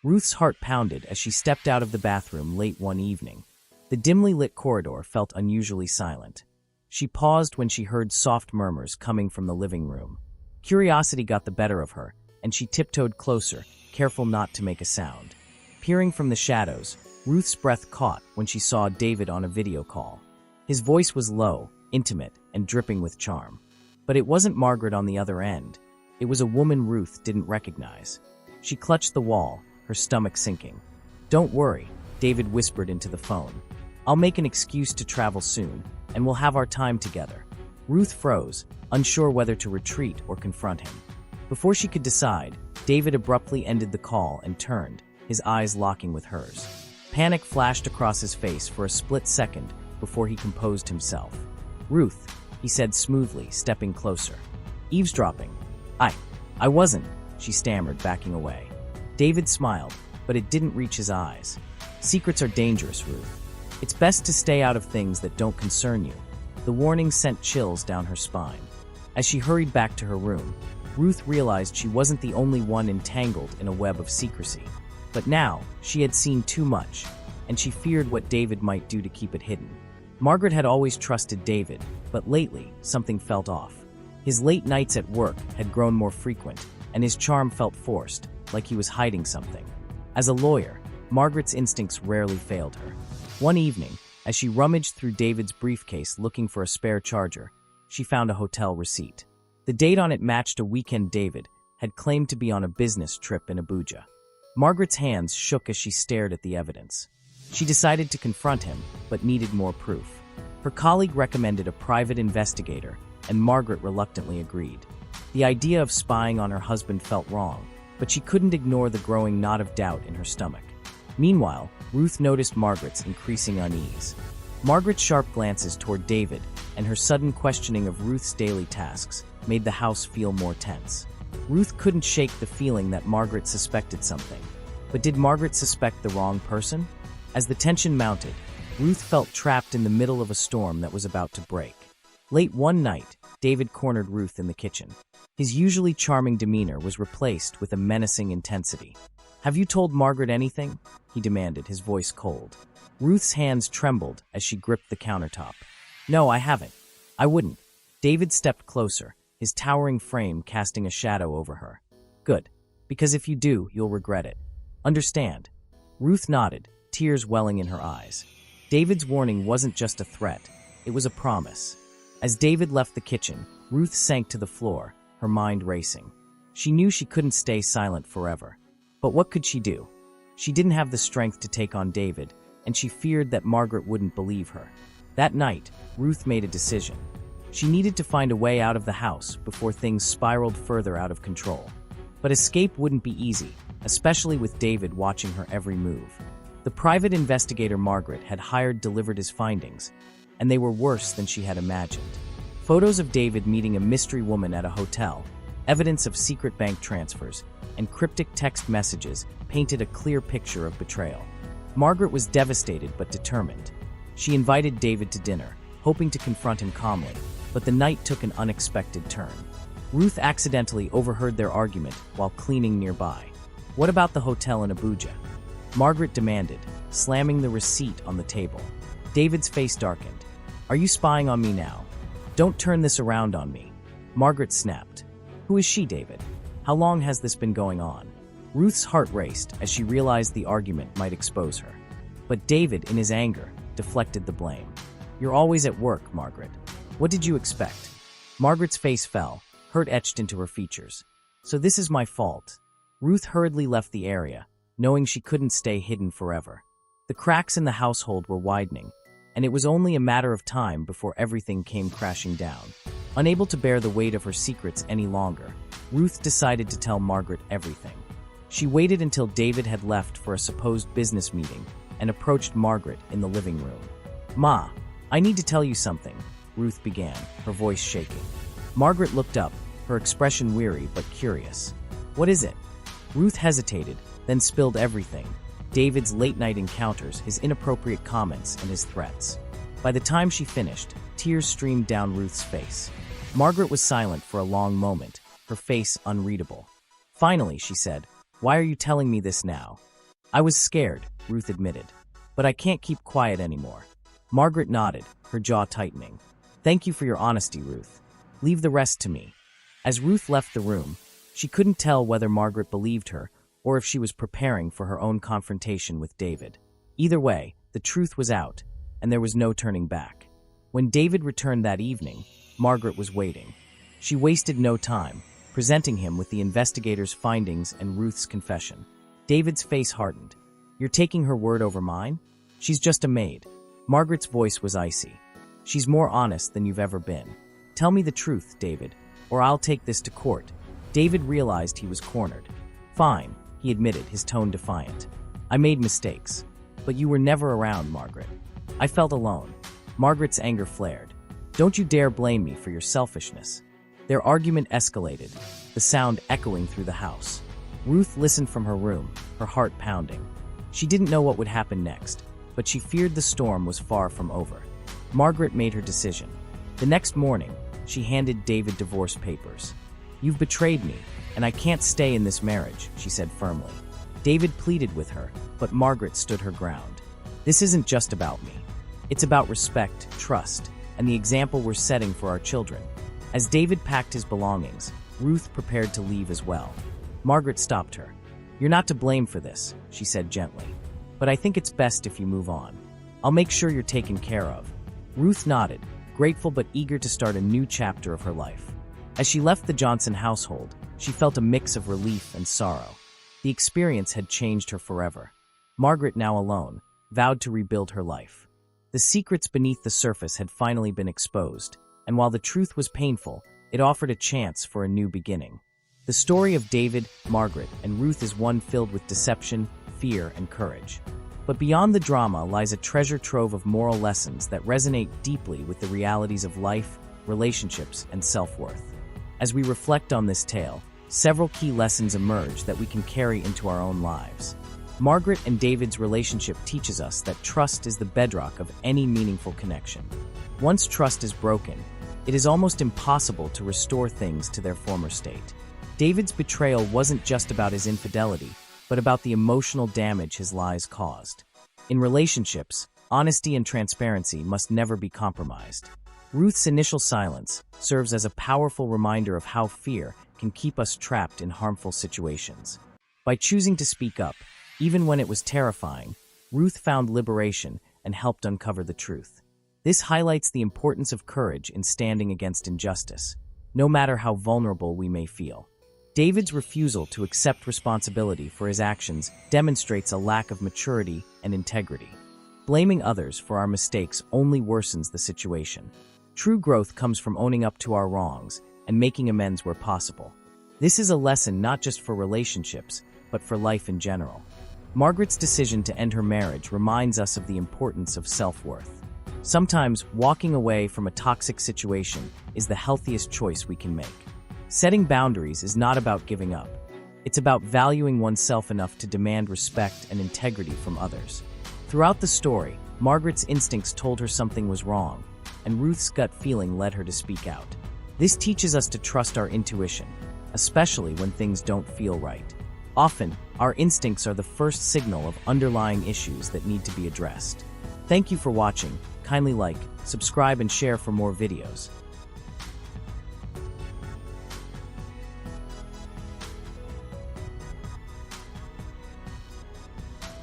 Ruth's heart pounded as she stepped out of the bathroom late one evening. The dimly lit corridor felt unusually silent. She paused when she heard soft murmurs coming from the living room. Curiosity got the better of her, and she tiptoed closer, careful not to make a sound. Peering from the shadows, Ruth's breath caught when she saw David on a video call. His voice was low, intimate, and dripping with charm. But it wasn't Margaret on the other end. It was a woman Ruth didn't recognize. She clutched the wall, her stomach sinking. "Don't worry," David whispered into the phone. "I'll make an excuse to travel soon, and we'll have our time together." Ruth froze, unsure whether to retreat or confront him. Before she could decide, David abruptly ended the call and turned, his eyes locking with hers. Panic flashed across his face for a split second before he composed himself. "Ruth," he said smoothly, stepping closer. "Eavesdropping. I wasn't," she stammered, backing away. David smiled, but it didn't reach his eyes. "Secrets are dangerous, Ruth. It's best to stay out of things that don't concern you." The warning sent chills down her spine. As she hurried back to her room, Ruth realized she wasn't the only one entangled in a web of secrecy. But now, she had seen too much, and she feared what David might do to keep it hidden. Margaret had always trusted David, but lately, something felt off. His late nights at work had grown more frequent, and his charm felt forced, like he was hiding something. As a lawyer, Margaret's instincts rarely failed her. One evening, as she rummaged through David's briefcase looking for a spare charger, she found a hotel receipt. The date on it matched a weekend David had claimed to be on a business trip in Abuja. Margaret's hands shook as she stared at the evidence. She decided to confront him, but needed more proof. Her colleague recommended a private investigator, and Margaret reluctantly agreed. The idea of spying on her husband felt wrong, but she couldn't ignore the growing knot of doubt in her stomach. Meanwhile, Ruth noticed Margaret's increasing unease. Margaret's sharp glances toward David and her sudden questioning of Ruth's daily tasks made the house feel more tense. Ruth couldn't shake the feeling that Margaret suspected something. But did Margaret suspect the wrong person? As the tension mounted, Ruth felt trapped in the middle of a storm that was about to break. Late one night, David cornered Ruth in the kitchen. His usually charming demeanor was replaced with a menacing intensity. "Have you told Margaret anything?" he demanded, his voice cold. Ruth's hands trembled as she gripped the countertop. "No, I haven't. I wouldn't." David stepped closer, his towering frame casting a shadow over her. "Good, because if you do, you'll regret it. Understand?" Ruth nodded, tears welling in her eyes. David's warning wasn't just a threat, it was a promise. As David left the kitchen, Ruth sank to the floor, her mind racing. She knew she couldn't stay silent forever. But what could she do? She didn't have the strength to take on David, and she feared that Margaret wouldn't believe her. That night, Ruth made a decision. She needed to find a way out of the house before things spiraled further out of control. But escape wouldn't be easy, especially with David watching her every move. The private investigator Margaret had hired delivered his findings, and they were worse than she had imagined. Photos of David meeting a mystery woman at a hotel, evidence of secret bank transfers, and cryptic text messages painted a clear picture of betrayal. Margaret was devastated but determined. She invited David to dinner, hoping to confront him calmly, but the night took an unexpected turn. Ruth accidentally overheard their argument while cleaning nearby. "What about the hotel in Abuja?" Margaret demanded, slamming the receipt on the table. David's face darkened. "Are you spying on me now? Don't turn this around on me." Margaret snapped. "Who is she, David? How long has this been going on?" Ruth's heart raced as she realized the argument might expose her. But David, in his anger, deflected the blame. "You're always at work, Margaret. What did you expect?" Margaret's face fell, hurt etched into her features. "So this is my fault." Ruth hurriedly left the area, knowing she couldn't stay hidden forever. The cracks in the household were widening, and it was only a matter of time before everything came crashing down. Unable to bear the weight of her secrets any longer, Ruth decided to tell Margaret everything. She waited until David had left for a supposed business meeting and approached Margaret in the living room. "Ma, I need to tell you something," Ruth began, her voice shaking. Margaret looked up, her expression weary but curious. "What is it?" Ruth hesitated, then spilled everything: David's late-night encounters, his inappropriate comments, and his threats. By the time she finished, tears streamed down Ruth's face. Margaret was silent for a long moment, her face unreadable. Finally, she said, "Why are you telling me this now? I was scared, Ruth admitted. But I can't keep quiet anymore. Margaret nodded, her jaw tightening. Thank you for your honesty, Ruth. Leave the rest to me. As Ruth left the room, she couldn't tell whether Margaret believed her or if she was preparing for her own confrontation with David. Either way, the truth was out, and there was no turning back. When David returned that evening, Margaret was waiting. She wasted no time, presenting him with the investigator's findings and Ruth's confession. David's face hardened. You're taking her word over mine? She's just a maid. Margaret's voice was icy. She's more honest than you've ever been. Tell me the truth, David, or I'll take this to court. David realized he was cornered. Fine, he admitted, his tone defiant. I made mistakes, but you were never around, Margaret. I felt alone. Margaret's anger flared. Don't you dare blame me for your selfishness. Their argument escalated, the sound echoing through the house. Ruth listened from her room, her heart pounding. She didn't know what would happen next, but she feared the storm was far from over. Margaret made her decision. The next morning, she handed David divorce papers. You've betrayed me, and I can't stay in this marriage, she said firmly. David pleaded with her, but Margaret stood her ground. This isn't just about me. It's about respect, trust, and the example we're setting for our children. As David packed his belongings, Ruth prepared to leave as well. Margaret stopped her. You're not to blame for this, she said gently, but I think it's best if you move on. I'll make sure you're taken care of. Ruth nodded, grateful but eager to start a new chapter of her life. As she left the Johnson household, she felt a mix of relief and sorrow. The experience had changed her forever. Margaret, now alone, vowed to rebuild her life. The secrets beneath the surface had finally been exposed, and while the truth was painful, it offered a chance for a new beginning. The story of David, Margaret, and Ruth is one filled with deception, fear, and courage. But beyond the drama lies a treasure trove of moral lessons that resonate deeply with the realities of life, relationships, and self-worth. As we reflect on this tale, several key lessons emerge that we can carry into our own lives. Margaret and David's relationship teaches us that trust is the bedrock of any meaningful connection. Once trust is broken, it is almost impossible to restore things to their former state. David's betrayal wasn't just about his infidelity, but about the emotional damage his lies caused. In relationships, honesty and transparency must never be compromised. Ruth's initial silence serves as a powerful reminder of how fear can keep us trapped in harmful situations. By choosing to speak up, even when it was terrifying, Ruth found liberation and helped uncover the truth. This highlights the importance of courage in standing against injustice, no matter how vulnerable we may feel. David's refusal to accept responsibility for his actions demonstrates a lack of maturity and integrity. Blaming others for our mistakes only worsens the situation. True growth comes from owning up to our wrongs and making amends where possible. This is a lesson not just for relationships, but for life in general. Margaret's decision to end her marriage reminds us of the importance of self-worth. Sometimes, walking away from a toxic situation is the healthiest choice we can make. Setting boundaries is not about giving up. It's about valuing oneself enough to demand respect and integrity from others. Throughout the story, Margaret's instincts told her something was wrong, and Ruth's gut feeling led her to speak out. This teaches us to trust our intuition, especially when things don't feel right. Often, our instincts are the first signal of underlying issues that need to be addressed. Thank you for watching. Kindly like, subscribe, and share for more videos.